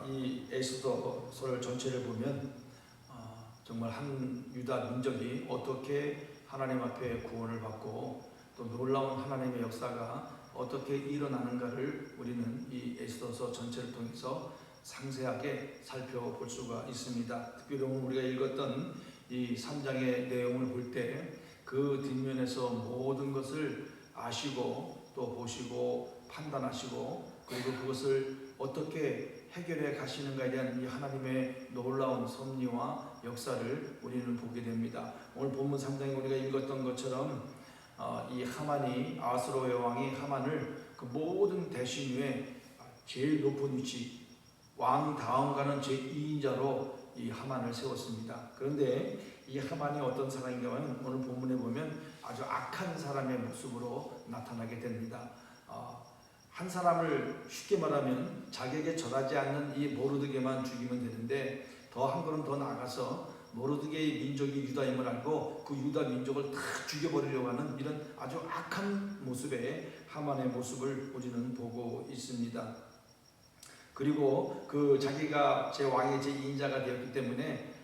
이 에스더서를 전체를 보면 정말 한 유다 민족이 어떻게 하나님 앞에 구원을 받고 또 놀라운 하나님의 역사가 어떻게 일어나는가를 우리는 이 에스더서 전체를 통해서 상세하게 살펴볼 수가 있습니다. 특별히 오늘 우리가 읽었던 이 3장의 내용을 볼 때 그 뒷면에서 모든 것을 아시고 또 보시고 판단하시고 그리고 그것을 어떻게 해결해 가시는가에 대한 이 하나님의 놀라운 섭리와 역사를 우리는 보게 됩니다. 오늘 본문 3장에 우리가 읽었던 것처럼 이 하만이 아수르의 왕이 하만을 그 모든 대신 위에 제일 높은 위치 왕 다음가는 제2인자로 이 하만을 세웠습니다. 그런데 이 하만이 어떤 사람인가 하면 오늘 본문에 보면 아주 악한 사람의 모습으로 나타나게 됩니다. 한 사람을 쉽게 말하면 자기에게 절하지 않는 이 모르드게만 죽이면 되는데 더 한 걸음 더 나아가서 모르드게의 민족이 유다임을 알고 그 유다 민족을 다 죽여버리려고 하는 이런 아주 악한 모습의 하만의 모습을 우리는 보고 있습니다. 그리고 그 자기가 제 왕의 제2인자가 되었기 때문에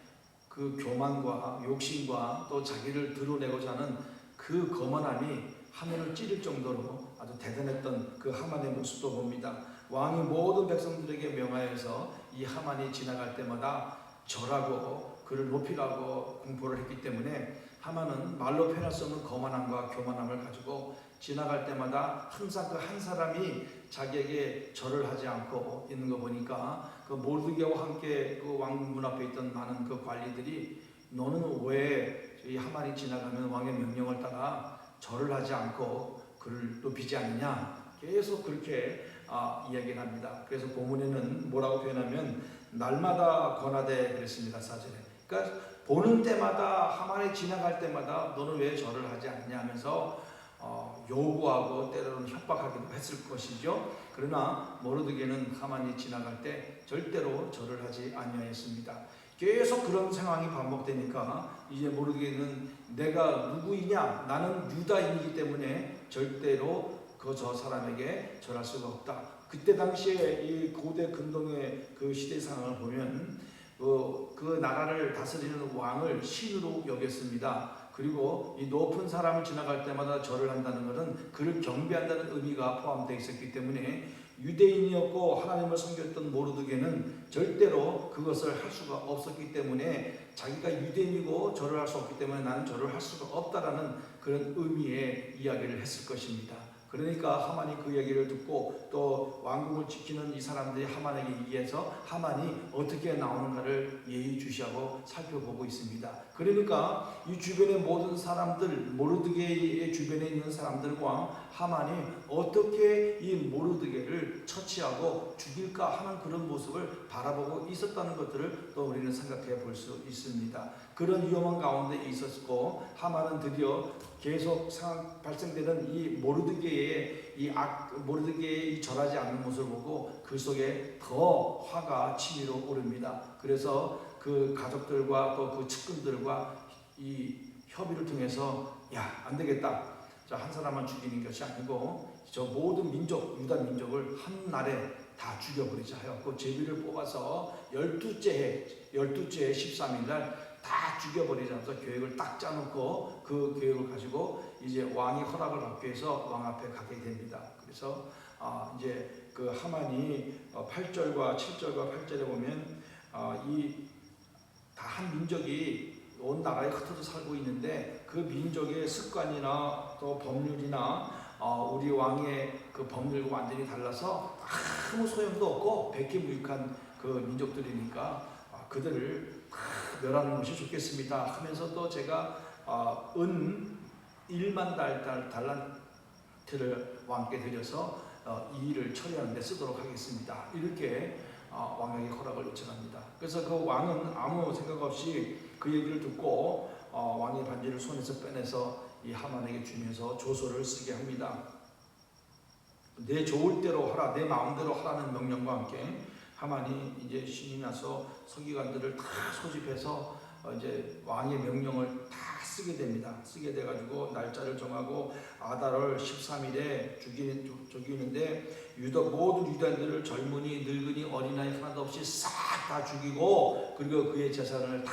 그 교만과 욕심과 또 자기를 드러내고자 하는 그 거만함이 하늘을 찌를 정도로 아주 대단했던 그 하만의 모습도 봅니다. 왕이 모든 백성들에게 명하여서 이 하만이 지나갈 때마다 절하고 그를 높이라고 공포를 했기 때문에 하만은 말로 표현할 수 없는 거만함과 교만함을 가지고 지나갈 때마다 항상 그 한 사람이 자기에게 절을 하지 않고 있는 거 보니까 그 모르드게와 함께 그 왕문 앞에 있던 많은 그 관리들이 너는 왜 이 하만이 지나가면 왕의 명령을 따라 절을 하지 않고 그를 높이지 않느냐 계속 그렇게 이야기를 합니다. 그래서 본문에는 뭐라고 표현하면 날마다 권하되 그랬습니다. 4절에. 그러니까 보는 때마다 하만이 지나갈 때마다 너는 왜 절을 하지 않냐 하면서 요구하고 때로는 협박하기도 했을 것이죠. 그러나 모르드게는 하만이 지나갈 때 절대로 절을 하지 아니하였습니다. 계속 그런 상황이 반복되니까 이제 모르드게는 내가 누구이냐 나는 유다인이기 때문에 절대로 저 사람에게 절할 수가 없다. 그때 당시에 이 고대 근동의 그 시대 상황을 보면 그 나라를 다스리는 왕을 신으로 여겼습니다. 그리고 이 높은 사람을 지나갈 때마다 절을 한다는 것은 그를 경배한다는 의미가 포함되어 있었기 때문에 유대인이었고 하나님을 섬겼던 모르드게는 절대로 그것을 할 수가 없었기 때문에 자기가 유대인이고 절을 할 수 없기 때문에 나는 절을 할 수가 없다라는 그런 의미의 이야기를 했을 것입니다. 그러니까 하만이 그 얘기를 듣고 또 왕궁을 지키는 이 사람들이 하만에게 얘기해서 하만이 어떻게 나오는가를 예의주시하고 살펴보고 있습니다. 그러니까 이 주변의 모든 사람들, 모르드게의 주변에 있는 사람들과 하만이 어떻게 이 모르드게를 처치하고 죽일까 하는 그런 모습을 바라보고 있었다는 것들을 또 우리는 생각해 볼 수 있습니다. 그런 위험한 가운데 있었고 하만은 드디어 계속 발생되는 이 모르드게의 이 절하지 않는 모습을 보고 그 속에 더 화가 치밀어 오릅니다. 그래서 그 가족들과 또 그 측근들과 이 협의를 통해서 안 되겠다. 한 사람만 죽이는 것이 아니고 저 모든 민족, 유다 민족을 한 날에 다 죽여버리자 하였고 제비를 뽑아서 12째 13일 날 다 죽여버리자면서 계획을 딱 짜놓고 그 계획을 가지고 이제 왕이 허락을 받기 위해서 왕 앞에 가게 됩니다. 그래서 이제 그 하만이 8절과 7절과 8절에 보면 이 다 한 민족이 온 나라에 흩어져 살고 있는데 그 민족의 습관이나 또 법률이나 우리 왕의 그 법률과 완전히 달라서 아무 소용도 없고 백기무익한 그 민족들이니까 그들을 멸하는 것이 좋겠습니다 하면서 또 제가 은 1만 달란트를 왕께 드려서 이 일을 처리하는 데 쓰도록 하겠습니다. 이렇게 왕에게 허락을 요청합니다. 그래서 그 왕은 아무 생각 없이 그 얘기를 듣고 왕의 반지를 손에서 빼내서 이 하만에게 주면서 조서를 쓰게 합니다. 내 좋을 대로 하라, 내 마음대로 하라는 명령과 함께 하만이 이제 신이 나서 서기관들을 다 소집해서 이제 왕의 명령을 다 쓰게 됩니다. 쓰게 돼가지고 날짜를 정하고 아달월 13일에 죽이는데 모든 유다인들을 젊은이, 늙은이, 어린아이 하나도 없이 싹 다 죽이고 그리고 그의 재산을 다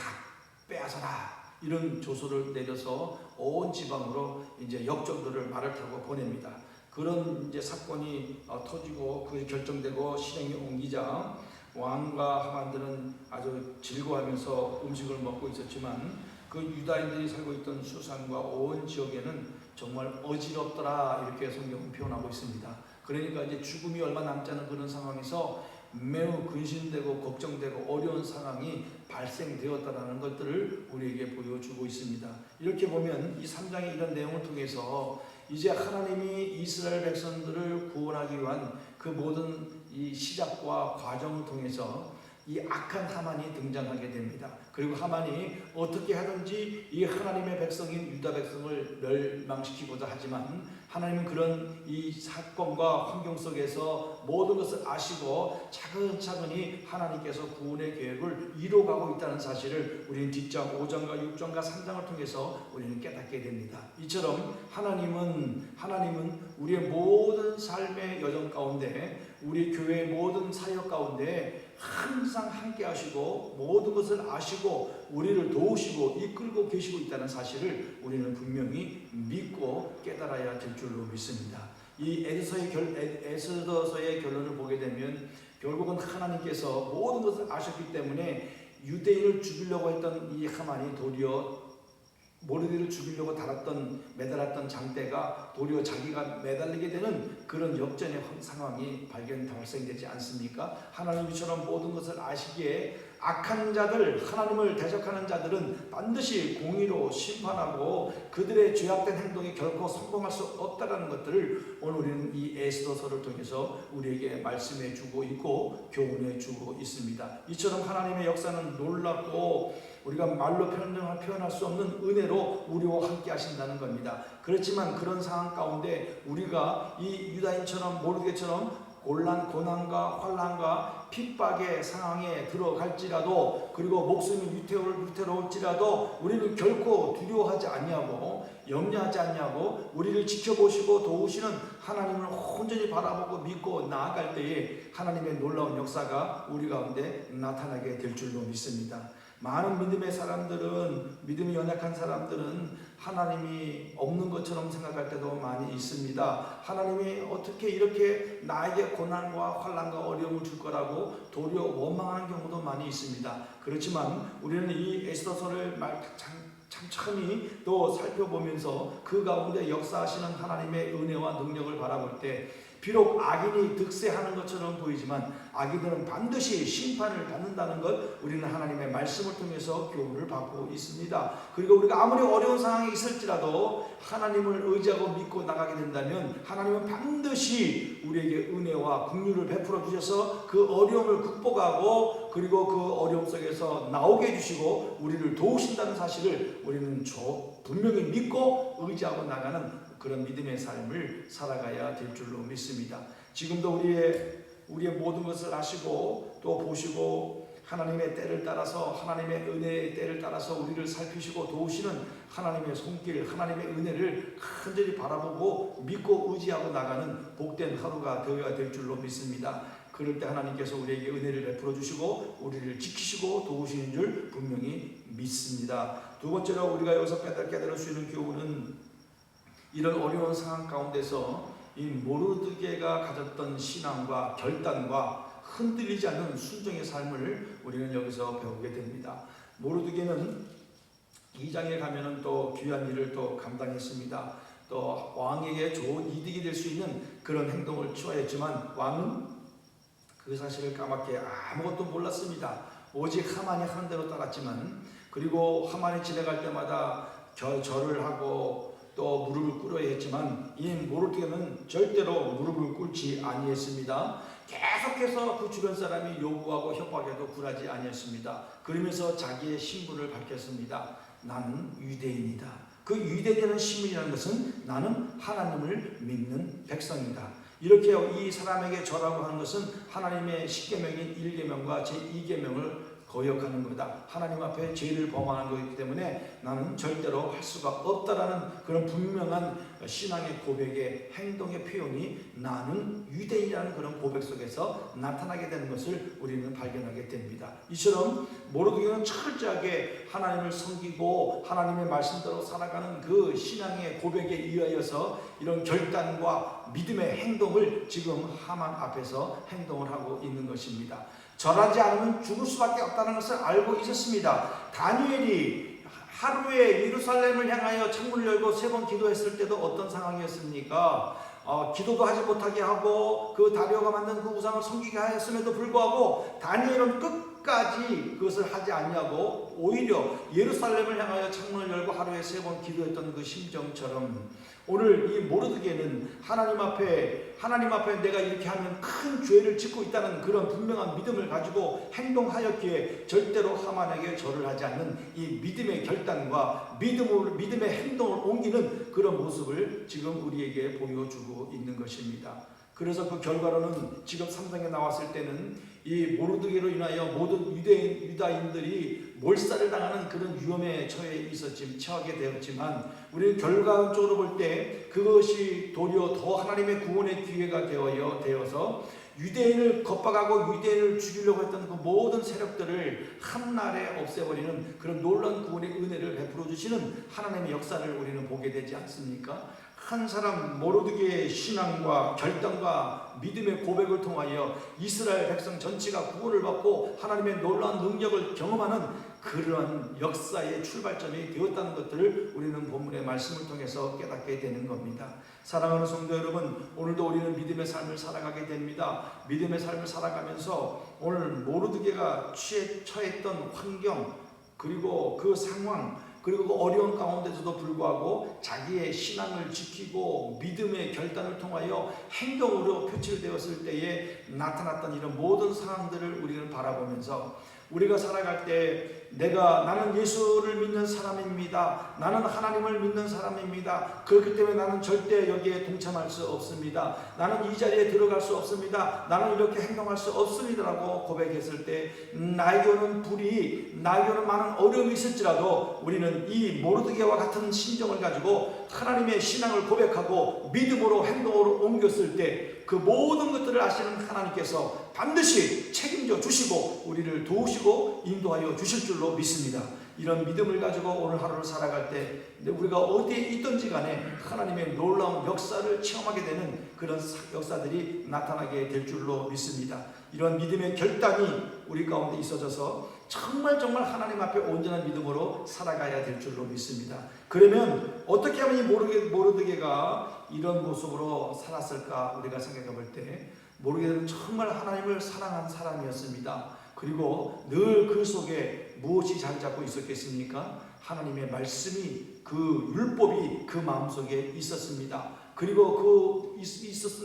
빼앗아라. 이런 조서를 내려서 온 지방으로 이제 역정들을 말을 타고 보냅니다. 그런 이제 사건이 터지고 그게 결정되고 실행에 옮기자 왕과 하만들은 아주 즐거워하면서 음식을 먹고 있었지만 그 유다인들이 살고 있던 수산과 온 지역에는 정말 어지럽더라 이렇게 성경은 표현하고 있습니다. 그러니까 이제 죽음이 얼마 남지 않은 그런 상황에서 매우 근심되고 걱정되고 어려운 상황이 발생되었다는 것들을 우리에게 보여주고 있습니다. 이렇게 보면 이 3장의 이런 내용을 통해서 이제 하나님이 이스라엘 백성들을 구원하기 위한 그 모든 이 시작과 과정을 통해서 이 악한 하만이 등장하게 됩니다. 그리고 하만이 어떻게 하든지 이 하나님의 백성인 유다 백성을 멸망시키고자 하지만 하나님은 그런 이 사건과 환경 속에서 모든 것을 아시고 차근차근히 하나님께서 구원의 계획을 이루어가고 있다는 사실을 우리는 뒷장 5장과 6장과 3장을 통해서 우리는 깨닫게 됩니다. 이처럼 하나님은 우리의 모든 삶의 여정 가운데 우리 교회의 모든 사역 가운데 항상 함께 하시고 모든 것을 아시고 우리를 도우시고 이끌고 계시고 있다는 사실을 우리는 분명히 믿고 깨달아야 될 줄로 믿습니다. 이 에스더서의 결론을 보게 되면 결국은 하나님께서 모든 것을 아셨기 때문에 유대인을 죽이려고 했던 이 하만이 도리어 모르드게를 죽이려고 매달았던 장대가 도리어 자기가 매달리게 되는 그런 역전의 상황이 발생되지 않습니까? 하나님처럼 모든 것을 아시기에 악한 자들, 하나님을 대적하는 자들은 반드시 공의로 심판하고 그들의 죄악된 행동이 결코 성공할 수 없다는 것들을 오늘 우리는 이 에스더서를 통해서 우리에게 말씀해 주고 있고 교훈해 주고 있습니다. 이처럼 하나님의 역사는 놀랍고 우리가 말로 표현할 수 없는 은혜로 우리와 함께 하신다는 겁니다. 그렇지만 그런 상황 가운데 우리가 이 유다인처럼 모르드게처럼 고난과 환난과 핍박의 상황에 들어갈지라도 그리고 목숨이 위태로울지라도 우리는 결코 두려워하지 않냐고 염려하지 않냐고 우리를 지켜보시고 도우시는 하나님을 온전히 바라보고 믿고 나아갈 때에 하나님의 놀라운 역사가 우리 가운데 나타나게 될 줄로 믿습니다. 많은 믿음이 연약한 사람들은 하나님이 없는 것처럼 생각할 때도 많이 있습니다. 하나님이 어떻게 이렇게 나에게 고난과 환난과 어려움을 줄 거라고 도리어 원망하는 경우도 많이 있습니다. 그렇지만 우리는 이 에스더서를 천천히 또 살펴보면서 그 가운데 역사하시는 하나님의 은혜와 능력을 바라볼 때 비록 악인이 득세하는 것처럼 보이지만 악인들은 반드시 심판을 받는다는 것 우리는 하나님의 말씀을 통해서 교훈을 받고 있습니다. 그리고 우리가 아무리 어려운 상황에 있을지라도 하나님을 의지하고 믿고 나가게 된다면 하나님은 반드시 우리에게 은혜와 긍휼을 베풀어 주셔서 그 어려움을 극복하고 그리고 그 어려움 속에서 나오게 해주시고 우리를 도우신다는 사실을 우리는 분명히 믿고 의지하고 나가는 그런 믿음의 삶을 살아가야 될 줄로 믿습니다. 지금도 우리의 모든 것을 아시고 또 보시고 하나님의 때를 따라서 하나님의 은혜의 때를 따라서 우리를 살피시고 도우시는 하나님의 손길, 하나님의 은혜를 간절히 바라보고 믿고 의지하고 나가는 복된 하루가 되어야 될 줄로 믿습니다. 그럴 때 하나님께서 우리에게 은혜를 베풀어 주시고 우리를 지키시고 도우시는 줄 분명히 믿습니다. 두 번째로 우리가 여기서 깨달을 수 있는 교훈은 이런 어려운 상황 가운데서 이 모르드게가 가졌던 신앙과 결단과 흔들리지 않는 순종의 삶을 우리는 여기서 배우게 됩니다. 모르드게는 2장에 가면은 또 귀한 일을 또 감당했습니다. 또 왕에게 좋은 이득이 될 수 있는 그런 행동을 취하였지만 왕은 그 사실을 까맣게 아무것도 몰랐습니다. 오직 하만이 하는 대로 따랐지만 그리고 하만이 지나갈 때마다 절을 하고 또 무릎을 꿇어야 했지만 이 모르드게는 절대로 무릎을 꿇지 아니했습니다. 계속해서 그 주변 사람이 요구하고 협박해도 굴하지 아니했습니다. 그러면서 자기의 신분을 밝혔습니다. 나는 유대인이다. 그 유대인이라는 신분이라는 것은 나는 하나님을 믿는 백성이다. 이렇게 이 사람에게 절하고 하는 것은 하나님의 10계명인 1계명과 제2계명을 거역하는 거다. 하나님 앞에 죄를 범하는 것이기 때문에 나는 절대로 할 수가 없다라는 그런 분명한 신앙의 고백의 행동의 표현이 나는 유대인이라는 그런 고백 속에서 나타나게 되는 것을 우리는 발견하게 됩니다. 이처럼 모르드게는 철저하게 하나님을 섬기고 하나님의 말씀대로 살아가는 그 신앙의 고백에 의하여서 이런 결단과 믿음의 행동을 지금 하만 앞에서 행동을 하고 있는 것입니다. 절하지 않으면 죽을 수밖에 없다는 것을 알고 있었습니다. 다니엘이 하루에 예루살렘을 향하여 창문을 열고 3번 기도했을 때도 어떤 상황이었습니까? 기도도 하지 못하게 하고 그 다리오가 만든 그 우상을 섬기게 하였음에도 불구하고 다니엘은 끝까지 그것을 하지 아니하고 오히려 예루살렘을 향하여 창문을 열고 하루에 3번 기도했던 그 심정처럼 오늘 이 모르드게는 하나님 앞에 내가 이렇게 하면 큰 죄를 짓고 있다는 그런 분명한 믿음을 가지고 행동하였기에 절대로 하만에게 절을 하지 않는 이 믿음의 결단과 믿음의 행동을 옮기는 그런 모습을 지금 우리에게 보여주고 있는 것입니다. 그래서 그 결과로는 지금 3장에 나왔을 때는 이 모르드게로 인하여 모든 유다인들이 몰살을 당하는 그런 위험에 처하게 되었지만 우리는 결과적으로 볼 때 그것이 도리어 더 하나님의 구원의 기회가 되어서 유대인을 겁박하고 유대인을 죽이려고 했던 그 모든 세력들을 한날에 없애버리는 그런 놀라운 구원의 은혜를 베풀어 주시는 하나님의 역사를 우리는 보게 되지 않습니까? 한 사람 모르드게의 신앙과 결단과 믿음의 고백을 통하여 이스라엘 백성 전체가 구원을 받고 하나님의 놀라운 능력을 경험하는 그런 역사의 출발점이 되었다는 것들을 우리는 본문의 말씀을 통해서 깨닫게 되는 겁니다. 사랑하는 성도 여러분, 오늘도 우리는 믿음의 삶을 살아가게 됩니다. 믿음의 삶을 살아가면서 오늘 모르드게가 처했던 환경 그리고 그 상황 그리고 그 어려운 가운데서도 불구하고 자기의 신앙을 지키고 믿음의 결단을 통하여 행동으로 표출되었을 때에 나타났던 이런 모든 상황들을 우리는 바라보면서 우리가 살아갈 때 나는 예수를 믿는 사람입니다. 나는 하나님을 믿는 사람입니다. 그렇기 때문에 나는 절대 여기에 동참할 수 없습니다. 나는 이 자리에 들어갈 수 없습니다. 나는 이렇게 행동할 수 없습니다라고 고백했을 때 나에게 오는 불이 나에게 오는 많은 어려움이 있을지라도 우리는 이 모르드게와 같은 심정을 가지고 하나님의 신앙을 고백하고 믿음으로 행동으로 옮겼을 때 그 모든 것들을 아시는 하나님께서 반드시 책임져 주시고 우리를 도우시고 인도하여 주실 줄로 믿습니다. 이런 믿음을 가지고 오늘 하루를 살아갈 때 우리가 어디에 있든지 간에 하나님의 놀라운 역사를 체험하게 되는 그런 역사들이 나타나게 될 줄로 믿습니다. 이런 믿음의 결단이 우리 가운데 있어져서 정말 하나님 앞에 온전한 믿음으로 살아가야 될 줄로 믿습니다. 그러면 어떻게 하면 이 모르드게가 이런 모습으로 살았을까 우리가 생각해 볼 때 모르드게는 정말 하나님을 사랑한 사람이었습니다. 그리고 늘 그 속에 무엇이 자리 잡고 있었겠습니까? 하나님의 말씀이 그 율법이 그 마음속에 있었습니다. 그리고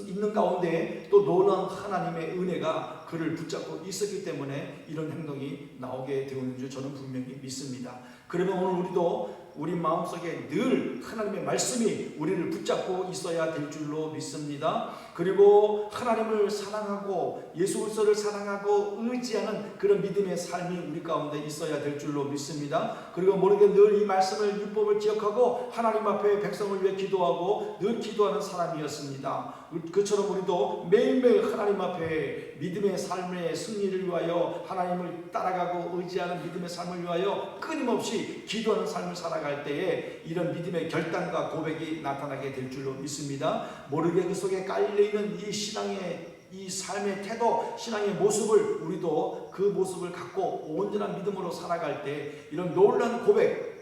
있는 가운데 또 놀라운 하나님의 은혜가 그를 붙잡고 있었기 때문에 이런 행동이 나오게 되었는 줄 저는 분명히 믿습니다. 그러면 오늘 우리도 우리 마음속에 늘 하나님의 말씀이 우리를 붙잡고 있어야 될 줄로 믿습니다. 그리고 하나님을 사랑하고 예수 그리스도를 사랑하고 의지하는 그런 믿음의 삶이 우리 가운데 있어야 될 줄로 믿습니다. 그리고 모르게 늘 이 말씀을 율법을 기억하고 하나님 앞에 백성을 위해 기도하고 늘 기도하는 사람이었습니다. 그처럼 우리도 매일매일 하나님 앞에 믿음의 삶의 승리를 위하여 하나님을 따라가고 의지하는 믿음의 삶을 위하여 끊임없이 기도하는 삶을 살아갈 때에 이런 믿음의 결단과 고백이 나타나게 될 줄로 믿습니다. 모르게 그 속에 깔려있는 이 신앙의 이 삶의 태도, 신앙의 모습을 우리도 그 모습을 갖고 온전한 믿음으로 살아갈 때 이런 놀라운 고백,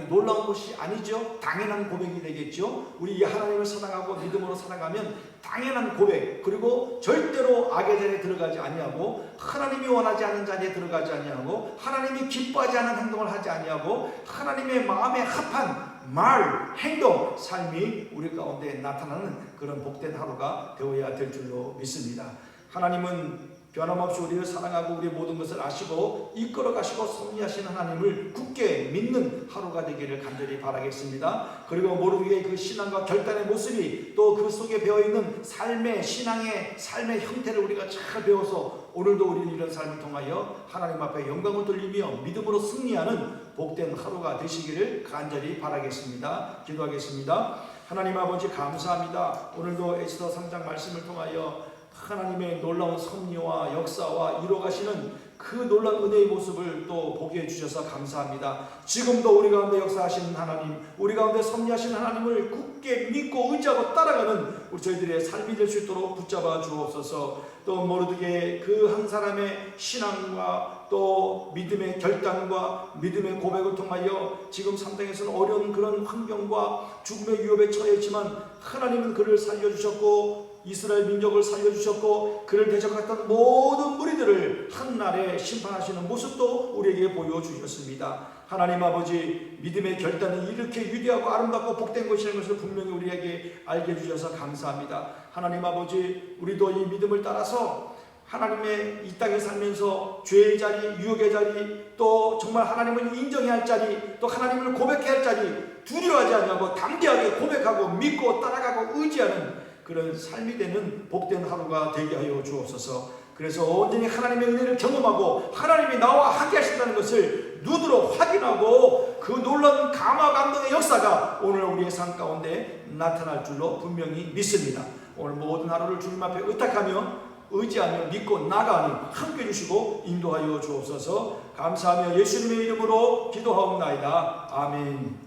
놀라운 것이 아니죠. 당연한 고백이 되겠죠. 우리 하나님을 사랑하고 믿음으로 살아가면 당연한 고백, 그리고 절대로 악의 자리에 들어가지 아니하고 하나님이 원하지 않는 자리에 들어가지 아니하고 하나님이 기뻐하지 않는 행동을 하지 아니하고 하나님의 마음에 합한 말, 행동, 삶이 우리 가운데 나타나는 그런 복된 하루가 되어야 될 줄로 믿습니다. 하나님은 변함없이 우리를 사랑하고 우리의 모든 것을 아시고 이끌어 가시고 섭리하시는 하나님을 굳게 믿는 하루가 되기를 간절히 바라겠습니다. 그리고 모르게 그 신앙과 결단의 모습이 또 그 속에 배어있는 신앙의 삶의 형태를 우리가 잘 배워서 오늘도 우리는 이런 삶을 통하여 하나님 앞에 영광을 돌리며 믿음으로 승리하는 복된 하루가 되시기를 간절히 바라겠습니다. 기도하겠습니다. 하나님 아버지 감사합니다. 오늘도 에스더 3장 말씀을 통하여 하나님의 놀라운 섭리와 역사와 이루어가시는 그 놀라운 은혜의 모습을 또 보게 해주셔서 감사합니다. 지금도 우리 가운데 역사하시는 하나님, 우리 가운데 섭리하시는 하나님을 굳게 믿고 의지하고 따라가는 우리 저희들의 삶이 될 수 있도록 붙잡아 주옵소서. 또 모르게 그 한 사람의 신앙과 또 믿음의 결단과 믿음의 고백을 통하여 지금 3장에서는 어려운 그런 환경과 죽음의 위협에 처했지만 하나님은 그를 살려주셨고 이스라엘 민족을 살려주셨고 그를 대적했던 모든 무리들을 한날에 심판하시는 모습도 우리에게 보여주셨습니다. 하나님 아버지, 믿음의 결단이 이렇게 위대하고 아름답고 복된 것이라는 것을 분명히 우리에게 알게 해주셔서 감사합니다. 하나님 아버지, 우리도 이 믿음을 따라서 하나님의 이 땅에 살면서 죄의 자리, 유혹의 자리, 또 정말 하나님을 인정해야 할 자리, 또 하나님을 고백해야 할 자리, 두려워하지 않냐고 담대하게 고백하고 믿고 따라가고 의지하는 그런 삶이 되는 복된 하루가 되게 하여 주옵소서. 그래서 온전히 하나님의 은혜를 경험하고 하나님이 나와 함께 하신다는 것을 눈으로 확인하고 그 놀라운 감화 감동의 역사가 오늘 우리의 삶 가운데 나타날 줄로 분명히 믿습니다. 오늘 모든 하루를 주님 앞에 의탁하며 의지하며 믿고 나가니 함께 해주시고 인도하여 주옵소서. 감사하며 예수님의 이름으로 기도하옵나이다. 아멘.